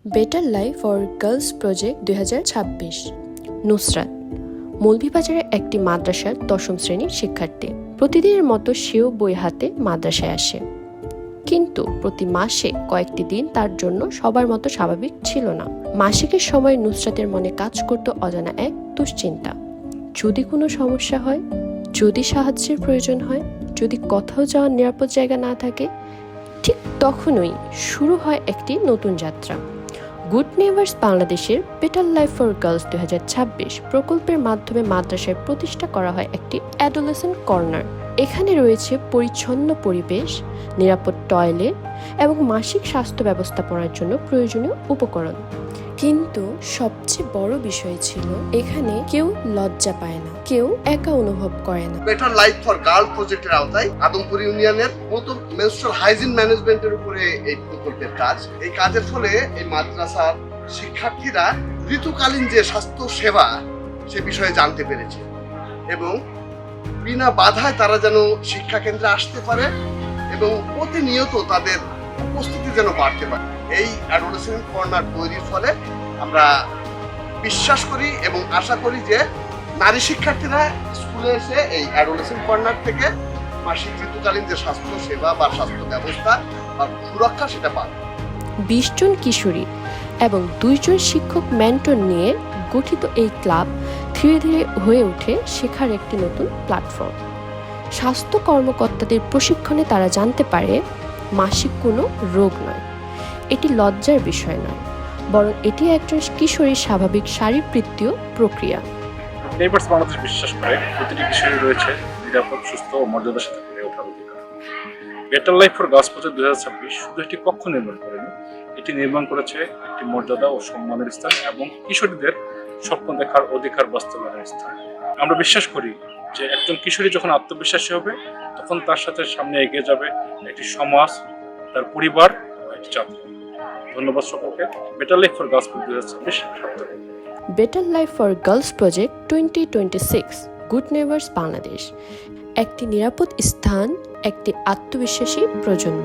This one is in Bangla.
Better life for girls project 2026। Nusrat মৌলভীবাজারের একটি মাদ্রাসার 10ম শ্রেণীর শিক্ষার্থী। প্রতিদিনের মতো সেও বই হাতে মাদ্রাসায় আসে, কিন্তু প্রতি মাসে কয়েকটি দিন তার জন্য সবার মতো স্বাভাবিক ছিল না। মাসিকের সময় নুসরাতের মনে কাজ করত অজানা এক দুশ্চিন্তা। যদি কোনো সমস্যা হয়, যদি সাহায্যের প্রয়োজন হয়, যদি কোথাও যাওয়ার নিরাপদ জায়গা না থাকে, ঠিক তখনই শুরু হয় একটি নতুন যাত্রা। গুড নেইবার্স বাংলাদেশের বেটার লাইফ ফর গার্লস 2026 প্রকল্পের মাধ্যমে মাদ্রাসায় প্রতিষ্ঠা করা হয় একটি অ্যাডোলেসেন্ট কর্নার। এখানে রয়েছে পরিচ্ছন্ন পরিবেশ, নিরাপদ টয়লেট এবং মাসিক স্বাস্থ্য ব্যবস্থাপনার জন্য প্রয়োজনীয় উপকরণ। কিন্তু সবচেয়ে বড় বিষয় ছিল এখানে কেউ লজ্জা পায় না, কেউ একা অনুভব করে না। বেটার লাইফ ফর গার্ল প্রজেক্টের আওতায় আদমপুর ইউনিয়নের নতুন মেনস্ট্রুয়াল হাইজিন ম্যানেজমেন্টের উপরে এই প্রকল্পের কাজ। এই কাজের ফলে এই মাদ্রাসার শিক্ষার্থীরা ঋতুকালীন যে স্বাস্থ্য সেবা সে বিষয়ে জানতে পেরেছে এবং বিনা বাধায় তারা যেন শিক্ষা কেন্দ্রে আসতে পারে এবং প্রতিনিয়ত তাদের উপস্থিতি যেন বাড়তে পারে। এই অ্যাডোলেসেন্ট কর্নার তৈরির ফলে আমরা বিশ্বাস করি এবং আশা করি যে নারী শিক্ষার্থীরা স্কুলে এসে এই অ্যাডোলেসেন্ট কর্নার থেকে মাসিক ঋতুকালীন যে স্বাস্থ্য সেবা বা স্বাস্থ্য ব্যবস্থা বা সুরক্ষা সেটা পাবে। 20 জন কিশোরী এবং 2 জন শিক্ষক মেন্টর নিয়ে গঠিত এই ক্লাব ধীরে ধীরে হয়ে ওঠে শেখার একটি নতুন প্ল্যাটফর্ম। স্বাস্থ্য কর্মকর্তাদের প্রশিক্ষণে তারা জানতে পারে মাসিক কোনো রোগ নয়, এটি লজ্জার বিষয় নয়, বরং এটি একজন কিশোরীর স্বাভাবিক শারীরবৃত্তীয় প্রক্রিয়া। নেইবার্স বাংলাদেশ বিশ্বাস করে প্রতিটি কিশোরী রয়েছে নিরাপদ, সুস্থ ও মর্যাদার সাথে বেড়ে ওঠার অধিকার। Better life for girls project 2026 শুধু একটি কক্ষ নির্মাণ করেনি, এটি নির্মাণ করেছে একটি মর্যাদা ও সম্মানের স্থান এবং কিশোরীদের স্বপ্ন দেখার অধিকার বাস্তবায়নের স্থান। আমরা বিশ্বাস করি যে একজন কিশোরী যখন আত্মবিশ্বাসী হবে, তখন তার সাথে সামনে এগিয়ে যাবে একটি সমাজ, তার পরিবার, একটি জাতি। ধন্যবাদ সকলকে। বেটার লাইফ ফর গার্লস 2026 সার্থক। Better life for girls project 2026 good neighbours Bangladesh, একটি নিরাপদ স্থান, একটি আত্মবিশ্বাসী প্রজন্ম।